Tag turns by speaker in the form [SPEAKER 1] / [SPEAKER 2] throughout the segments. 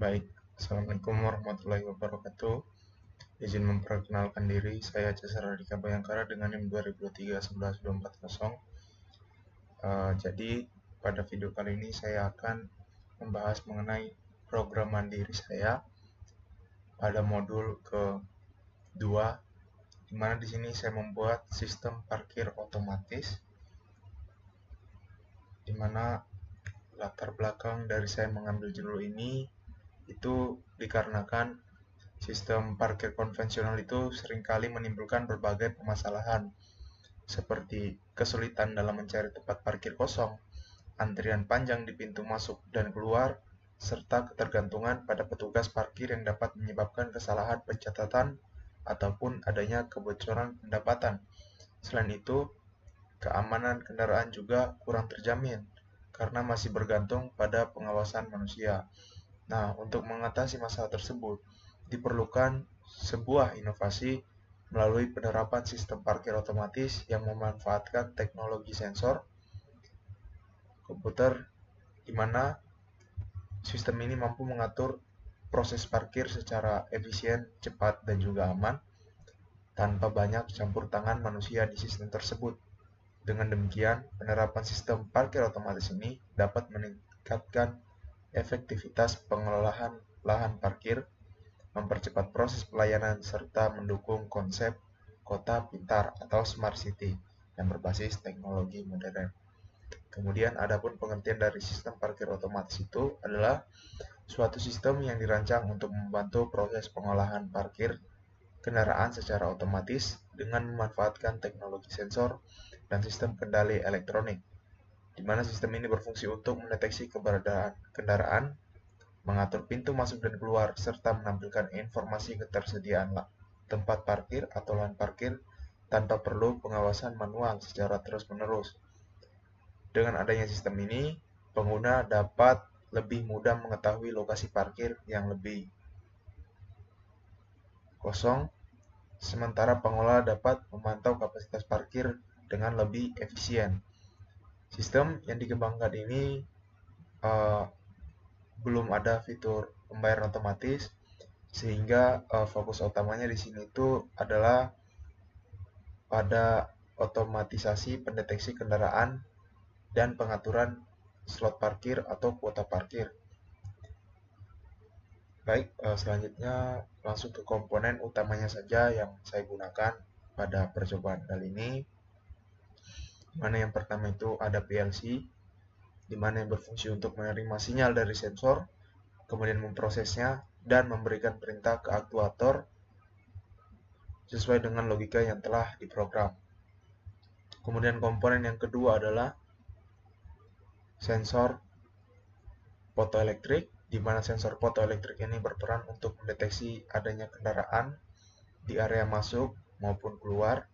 [SPEAKER 1] Baik, Assalamualaikum warahmatullahi wabarakatuh. Izin memperkenalkan diri, saya Cesar Radika Bayangkara dengan NIM 2023-11240. Jadi, pada video kali ini saya akan membahas mengenai program mandiri saya pada modul kedua, di mana di sini saya membuat sistem parkir otomatis, di mana latar belakang dari saya mengambil judul ini itu dikarenakan sistem parkir konvensional itu seringkali menimbulkan berbagai permasalahan, seperti kesulitan dalam mencari tempat parkir kosong, antrian panjang di pintu masuk dan keluar, serta ketergantungan pada petugas parkir yang dapat menyebabkan kesalahan pencatatan ataupun adanya kebocoran pendapatan. Selain itu, keamanan kendaraan juga kurang terjamin karena masih bergantung pada pengawasan manusia. Nah, untuk mengatasi masalah tersebut, diperlukan sebuah inovasi melalui penerapan sistem parkir otomatis yang memanfaatkan teknologi sensor komputer, di mana sistem ini mampu mengatur proses parkir secara efisien, cepat, dan juga aman, tanpa banyak campur tangan manusia di sistem tersebut. Dengan demikian, penerapan sistem parkir otomatis ini dapat meningkatkan efektivitas pengelolaan lahan parkir, mempercepat proses pelayanan, serta mendukung konsep kota pintar atau smart city yang berbasis teknologi modern. Kemudian, adapun pengertian dari sistem parkir otomatis itu adalah suatu sistem yang dirancang untuk membantu proses pengolahan parkir kendaraan secara otomatis dengan memanfaatkan teknologi sensor dan sistem kendali elektronik, di mana sistem ini berfungsi untuk mendeteksi keberadaan kendaraan, mengatur pintu masuk dan keluar, serta menampilkan informasi ketersediaan tempat parkir atau lahan parkir tanpa perlu pengawasan manual secara terus-menerus. Dengan adanya sistem ini, pengguna dapat lebih mudah mengetahui lokasi parkir yang lebih kosong, sementara pengelola dapat memantau kapasitas parkir dengan lebih efisien. Sistem yang dikembangkan ini belum ada fitur pembayaran otomatis, sehingga fokus utamanya di sini itu adalah pada otomatisasi pendeteksi kendaraan dan pengaturan slot parkir atau kuota parkir. Baik, selanjutnya langsung ke komponen utamanya saja yang saya gunakan pada percobaan kali ini. Mana yang pertama itu ada PLC, di mana yang berfungsi untuk menerima sinyal dari sensor, kemudian memprosesnya dan memberikan perintah ke aktuator sesuai dengan logika yang telah diprogram. Kemudian komponen yang kedua adalah sensor fotoelektrik, di mana sensor fotoelektrik ini berperan untuk mendeteksi adanya kendaraan di area masuk maupun keluar,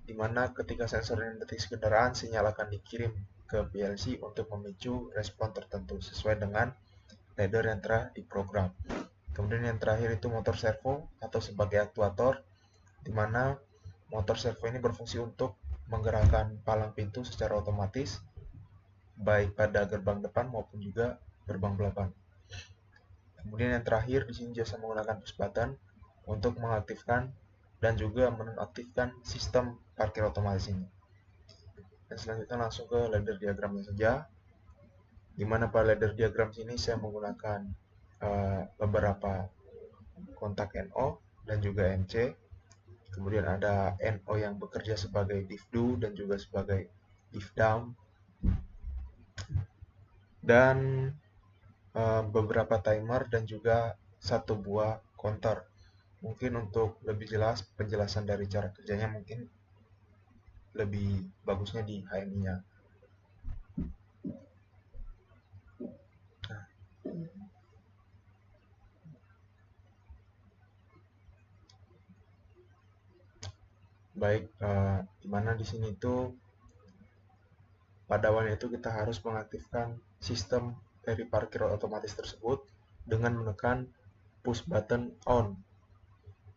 [SPEAKER 1] di mana ketika sensor ini mendeteksi kendaraan, sinyal akan dikirim ke PLC untuk memicu respon tertentu sesuai dengan ladder yang telah diprogram. Kemudian yang terakhir itu motor servo atau sebagai aktuator, di mana motor servo ini berfungsi untuk menggerakkan palang pintu secara otomatis, baik pada gerbang depan maupun juga gerbang belakang. Kemudian yang terakhir di sini jasa menggunakan push button untuk mengaktifkan dan juga menonaktifkan sistem parkir otomatis ini. Dan selanjutnya langsung ke ladder diagramnya saja, di mana pada ladder diagram sini saya menggunakan beberapa kontak NO dan juga NC. Kemudian ada NO yang bekerja sebagai diff do dan juga sebagai diff down, dan beberapa timer dan juga satu buah counter. Mungkin untuk lebih jelas penjelasan dari cara kerjanya mungkin lebih bagusnya di HMI-nya. Baik, dimana di sini itu pada awalnya itu kita harus mengaktifkan sistem dari parkir otomatis tersebut dengan menekan push button on.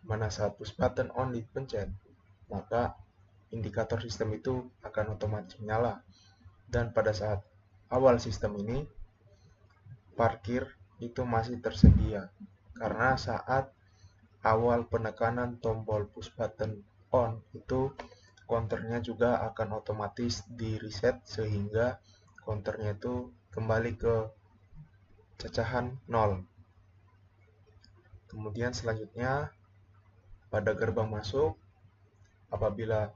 [SPEAKER 1] Mana saat push button on dipencet, maka indikator sistem itu akan otomatis menyala. Dan pada saat awal sistem ini, parkir itu masih tersedia, karena saat awal penekanan tombol push button on itu counternya juga akan otomatis di reset sehingga counternya itu kembali ke cacahan 0. Kemudian selanjutnya pada gerbang masuk, apabila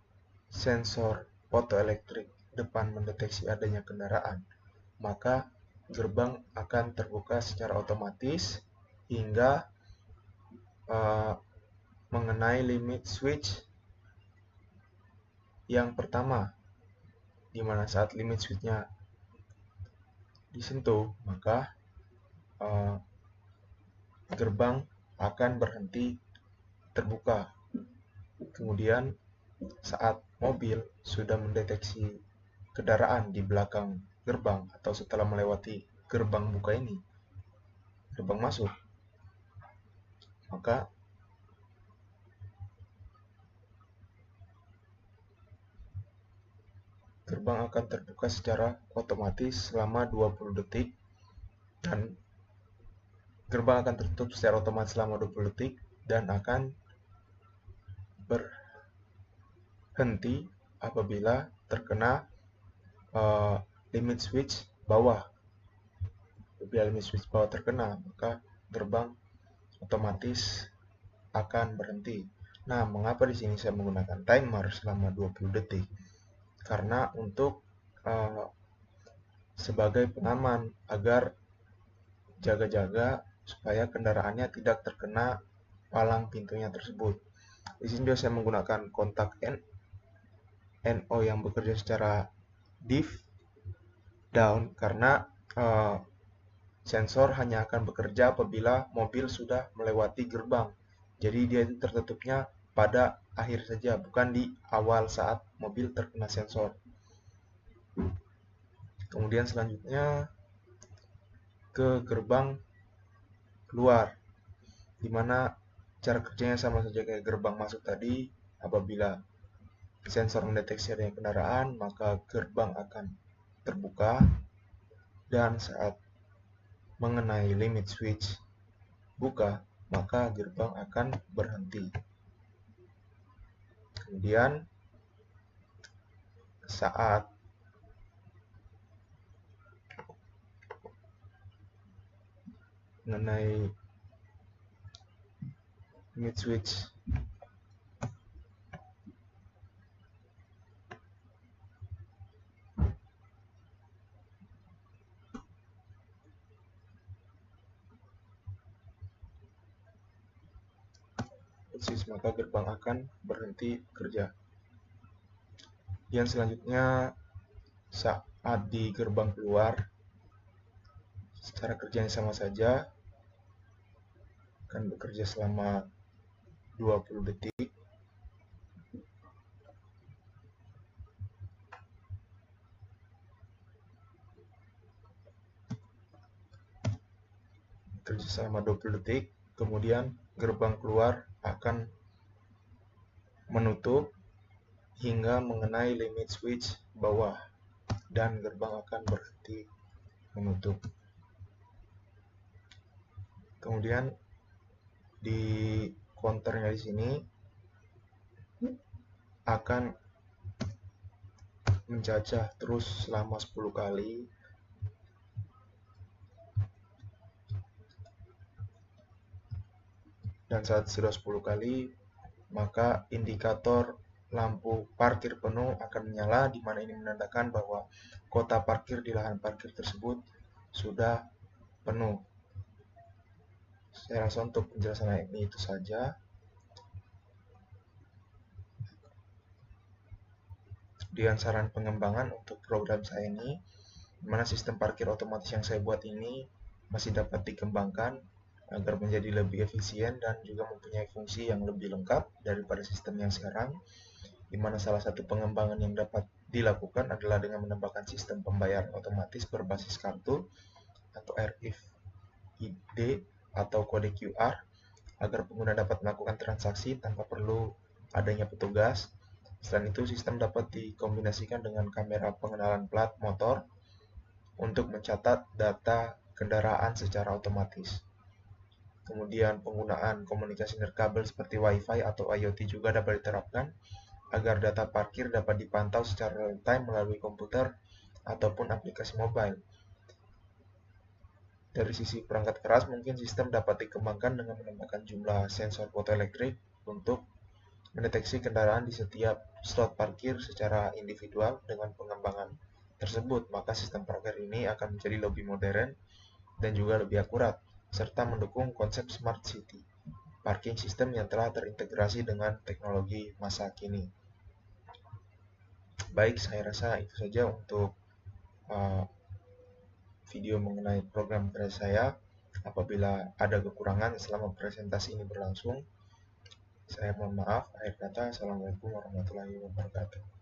[SPEAKER 1] sensor fotoelektrik depan mendeteksi adanya kendaraan, maka gerbang akan terbuka secara otomatis hingga mengenai limit switch yang pertama, di mana saat limit switch-nya disentuh, maka gerbang akan berhenti terbuka. Kemudian saat mobil sudah mendeteksi kendaraan di belakang gerbang atau setelah melewati gerbang buka ini, gerbang masuk, maka gerbang akan terbuka secara otomatis selama 20 detik dan gerbang akan tertutup secara otomatis selama 20 detik dan akan berhenti apabila terkena limit switch bawah. Apabila limit switch bawah terkena, maka gerbang otomatis akan berhenti. Nah, mengapa di sini saya menggunakan timer selama 20 detik? Karena untuk sebagai pengaman agar jaga-jaga supaya kendaraannya tidak terkena palang pintunya tersebut. Di sini juga saya menggunakan kontak NO yang bekerja secara diff down karena sensor hanya akan bekerja apabila mobil sudah melewati gerbang. Jadi dia itu tertutupnya pada akhir saja, bukan di awal saat mobil terkena sensor. Kemudian selanjutnya ke gerbang keluar, dimana cara kerjanya sama saja kayak gerbang masuk tadi. Apabila sensor mendeteksi adanya kendaraan, maka gerbang akan terbuka dan saat mengenai limit switch buka, maka gerbang akan berhenti. Kemudian saat mengenai limit switch maka gerbang akan berhenti bekerja. Yang selanjutnya saat di gerbang keluar, secara kerjanya sama saja, akan bekerja selama 20 detik. Bekerja selama 20 detik, kemudian gerbang keluar akan menutup hingga mengenai limit switch bawah dan gerbang akan berhenti menutup. Kemudian di counternya di sini akan menjajah terus selama 10 kali dan saat sudah 10 kali maka indikator lampu parkir penuh akan menyala, di mana ini menandakan bahwa kota parkir di lahan parkir tersebut sudah penuh. Saya rasa untuk penjelasan ini itu saja. Kemudian saran pengembangan untuk program saya ini, di mana sistem parkir otomatis yang saya buat ini masih dapat dikembangkan agar menjadi lebih efisien dan juga mempunyai fungsi yang lebih lengkap daripada sistem yang sekarang, di mana salah satu pengembangan yang dapat dilakukan adalah dengan menambahkan sistem pembayaran otomatis berbasis kartu atau RFID atau kode QR agar pengguna dapat melakukan transaksi tanpa perlu adanya petugas. Selain itu, sistem dapat dikombinasikan dengan kamera pengenalan plat motor untuk mencatat data kendaraan secara otomatis. Kemudian penggunaan komunikasi nirkabel seperti Wi-Fi atau IoT juga dapat diterapkan agar data parkir dapat dipantau secara real-time melalui komputer ataupun aplikasi mobile. Dari sisi perangkat keras, mungkin sistem dapat dikembangkan dengan menambahkan jumlah sensor fotoelektrik untuk mendeteksi kendaraan di setiap slot parkir secara individual. Dengan pengembangan tersebut, maka sistem parkir ini akan menjadi lebih modern dan juga lebih akurat, serta mendukung konsep smart city, parking system yang telah terintegrasi dengan teknologi masa kini. Baik, saya rasa itu saja untuk video mengenai program kerja saya. Apabila ada kekurangan selama presentasi ini berlangsung, saya mohon maaf. Akhir kata, Assalamualaikum warahmatullahi wabarakatuh.